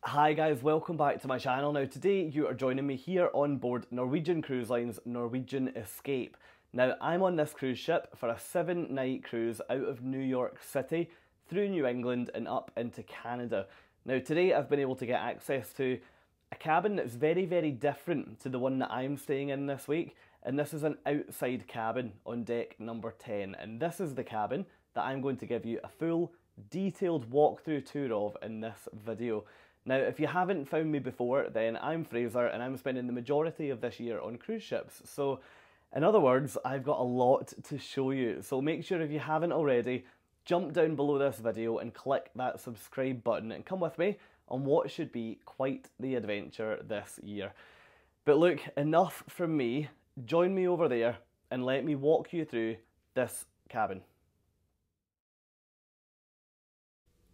Hi guys, welcome back to my channel. Now today you are joining me here on board Norwegian Cruise Line's Norwegian Escape. Now I'm on this cruise ship for a 7-night cruise out of New York City through New England and up into Canada. Now today I've been able to get access to a cabin that's very different to the one that I'm staying in this week, and this is an outside cabin on deck number 10, and this is the cabin that I'm going to give you a full detailed walkthrough tour of in this video. Now, if you haven't found me before, then I'm Fraser and I'm spending the majority of this year on cruise ships. So, in other words, I've got a lot to show you. So make sure if you haven't already, jump down below this video and click that subscribe button and come with me on what should be quite the adventure this year. But look, enough from me. Join me over there and let me walk you through this cabin.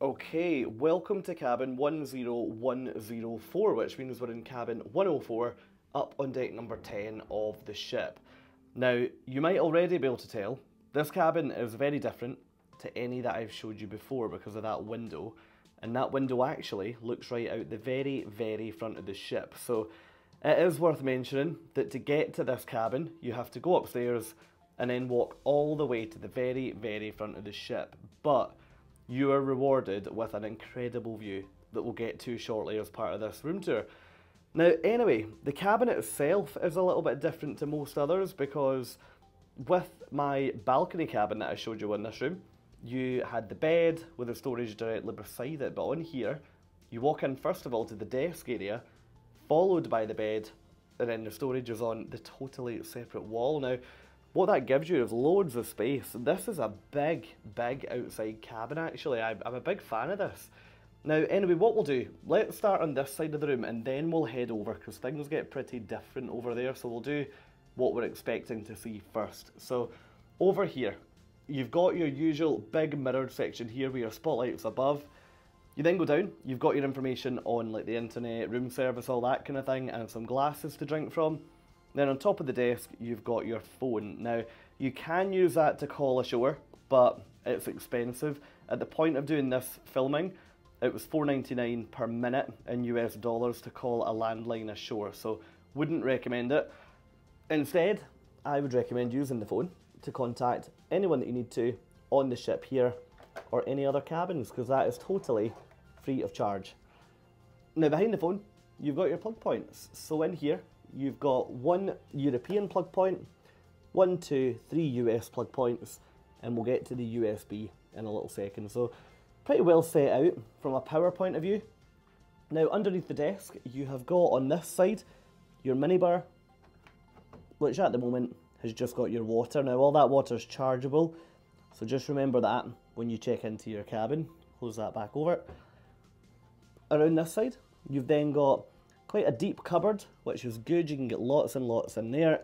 Okay, welcome to cabin 10104, which means we're in cabin 104 up on deck number 10 of the ship. Now, you might already be able to tell, this cabin is very different to any that I've showed you before because of that window, and that window actually looks right out the very front of the ship. So it is worth mentioning that to get to this cabin, you have to go upstairs and then walk all the way to the very front of the ship. But you are rewarded with an incredible view that we'll get to shortly as part of this room tour. Now anyway, the cabin itself is a little bit different to most others because with my balcony cabin that I showed you in this room, you had the bed with the storage directly beside it, but on here, you walk in first of all to the desk area, followed by the bed, and then the storage is on the totally separate wall. Now, what that gives you is loads of space. This is a big outside cabin actually. I'm a big fan of this. Now anyway, what we'll do, let's start on this side of the room and then we'll head over because things get pretty different over there. So we'll do what we're expecting to see first. So over here, you've got your usual big mirrored section here with your spotlights above. You then go down, you've got your information on like the internet, room service, all that kind of thing, and some glasses to drink from. Then on top of the desk, you've got your phone. Now, you can use that to call ashore, but it's expensive. At the point of doing this filming, it was $4.99 per minute in US dollars to call a landline ashore, so wouldn't recommend it. Instead, I would recommend using the phone to contact anyone that you need to on the ship here or any other cabins, because that is totally free of charge. Now, behind the phone, you've got your plug points. So in here, you've got one European plug point, 1, 2, 3 US plug points, and we'll get to the USB in a little second. So pretty well set out from a power point of view. Now underneath the desk, you have got on this side your minibar, which at the moment has just got your water. Now all that water is chargeable, so just remember that when you check into your cabin. Close that back over. Around this side, you've then got quite a deep cupboard, which is good. You can get lots and lots in there.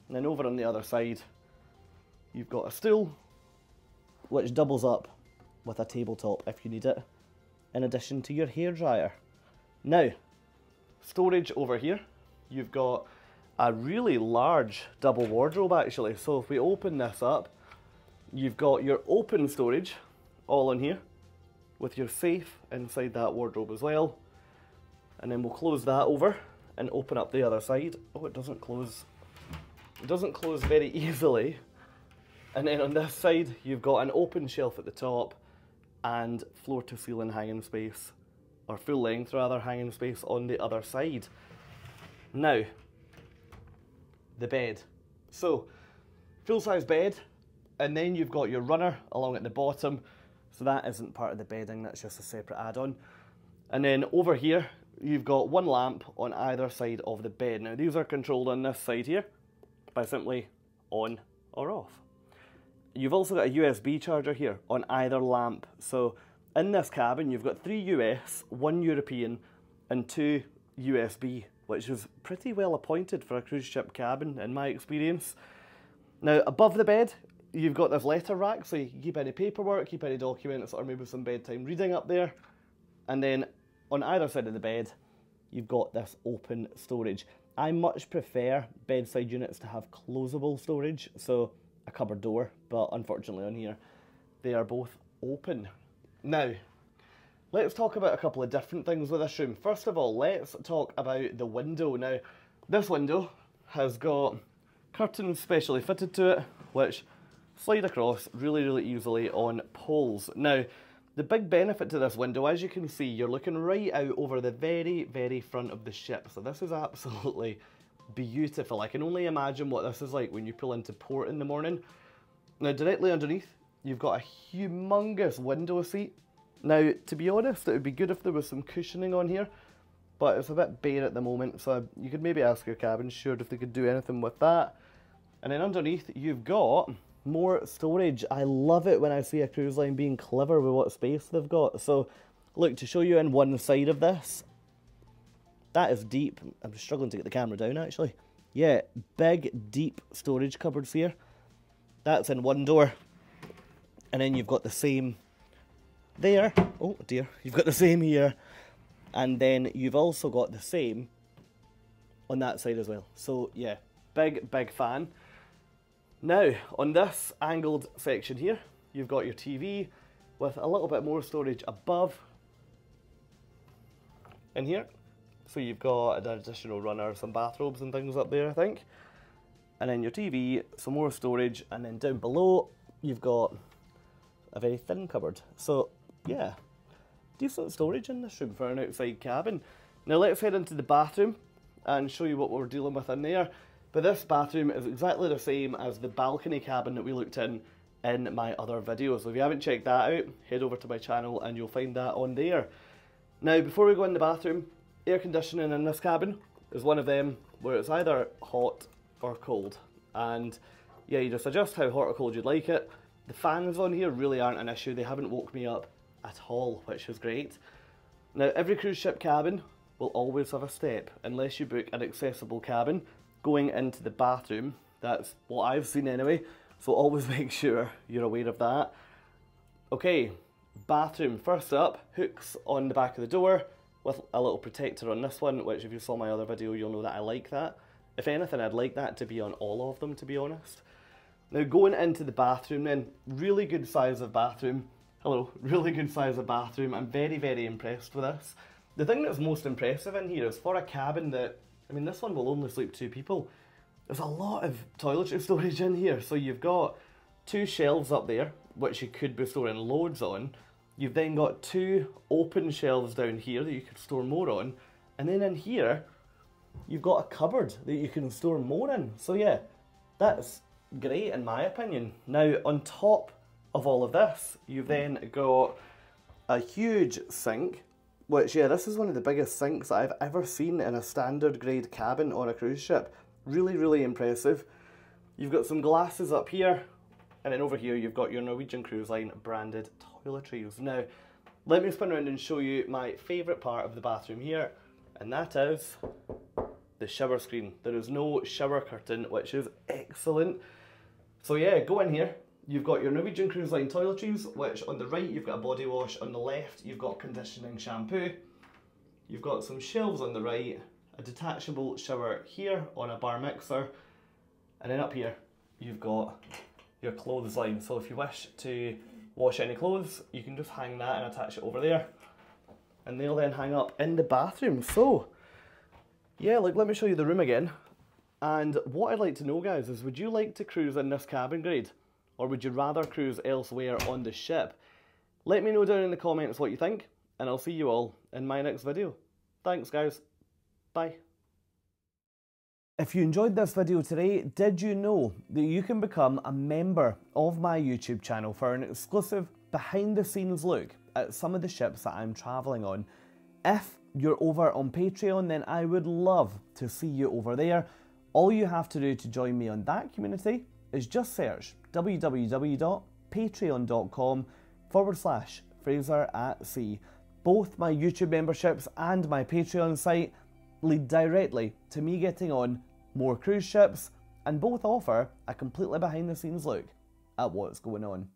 And then over on the other side, you've got a stool, which doubles up with a tabletop if you need it, in addition to your hairdryer. Now, storage over here, you've got a really large double wardrobe actually. So if we open this up, you've got your open storage all in here, with your safe inside that wardrobe as well. And then we'll close that over and open up the other side. Oh, it doesn't close. It doesn't close very easily. And then on this side, you've got an open shelf at the top and floor to ceiling hanging space, or full length rather, hanging space on the other side. Now, the bed. So, full size bed, and then you've got your runner along at the bottom. So that isn't part of the bedding, that's just a separate add-on. And then over here, you've got one lamp on either side of the bed. Now these are controlled on this side here by simply on or off. You've also got a USB charger here on either lamp. So in this cabin you've got 3 US, 1 European and 2 USB, which is pretty well appointed for a cruise ship cabin in my experience. Now above the bed you've got this letter rack, so you can keep any paperwork, keep any documents, or maybe some bedtime reading up there. And then on either side of the bed, you've got this open storage. I much prefer bedside units to have closable storage, so a cupboard door, but unfortunately on here, they are both open. Now, let's talk about a couple of different things with this room. First of all, let's talk about the window. Now, this window has got curtains specially fitted to it, which slide across really easily on poles. Now, the big benefit to this window, as you can see, you're looking right out over the very front of the ship. So this is absolutely beautiful. I can only imagine what this is like when you pull into port in the morning. Now, directly underneath, you've got a humongous window seat. Now, to be honest, it would be good if there was some cushioning on here, but it's a bit bare at the moment, so you could maybe ask your cabin steward if they could do anything with that. And then underneath, you've got more storage. I love it when I see a cruise line being clever with what space they've got. So, look, to show you in one side of this, that is deep. I'm struggling to get the camera down, actually. Yeah, big, deep storage cupboards here. That's in one door. And then you've got the same there. Oh, dear. You've got the same here. And then you've also got the same on that side as well. So, yeah, big fan. Now, on this angled section here, you've got your TV with a little bit more storage above in here. So you've got an additional runner, some bathrobes and things up there, I think. And then your TV, some more storage, and then down below, you've got a very thin cupboard. So, yeah, decent storage in this room for an outside cabin. Now let's head into the bathroom and show you what we're dealing with in there. But this bathroom is exactly the same as the balcony cabin that we looked in my other video. So if you haven't checked that out, head over to my channel and you'll find that on there. Now, before we go in the bathroom, air conditioning in this cabin is one of them where it's either hot or cold. And yeah, you just adjust how hot or cold you'd like it. The fans on here really aren't an issue. They haven't woke me up at all, which is great. Now, every cruise ship cabin will always have a step, unless you book an accessible cabin going into the bathroom. That's what I've seen anyway, so always make sure you're aware of that. Okay, bathroom. First up, hooks on the back of the door with a little protector on this one, which if you saw my other video, you'll know that I like that. If anything, I'd like that to be on all of them, to be honest. Now, going into the bathroom then, really good size of bathroom. Hello, really good size of bathroom. I'm very impressed with this. The thing that's most impressive in here is for a cabin that, I mean, this one will only sleep 2 people. There's a lot of toiletry storage in here. So you've got 2 shelves up there, which you could be storing loads on. You've then got 2 open shelves down here that you could store more on. And then in here, you've got a cupboard that you can store more in. So yeah, that's great in my opinion. Now, on top of all of this, you've then got a huge sink, which, yeah, this is one of the biggest sinks I've ever seen in a standard grade cabin on a cruise ship. Really impressive. You've got some glasses up here, and then over here you've got your Norwegian Cruise Line branded toiletries. Now, let me spin around and show you my favourite part of the bathroom here, and that is the shower screen. There is no shower curtain, which is excellent. So yeah, go in here. You've got your Norwegian Cruise Line toiletries, which on the right you've got a body wash, on the left you've got conditioning shampoo. You've got some shelves on the right, a detachable shower here on a bar mixer, and then up here you've got your clothesline. So if you wish to wash any clothes, you can just hang that and attach it over there, and they'll then hang up in the bathroom. So yeah, like, let me show you the room again. And what I'd like to know, guys, is would you like to cruise in this cabin grade? Or would you rather cruise elsewhere on the ship? Let me know down in the comments what you think, and I'll see you all in my next video. Thanks, guys. Bye. If you enjoyed this video today, did you know that you can become a member of my YouTube channel for an exclusive behind-the-scenes look at some of the ships that I'm travelling on? If you're over on Patreon, then I would love to see you over there. All you have to do to join me on that community is just search www.patreon.com/Fraser at Sea. Both my YouTube memberships and my Patreon site lead directly to me getting on more cruise ships, and both offer a completely behind the scenes look at what's going on.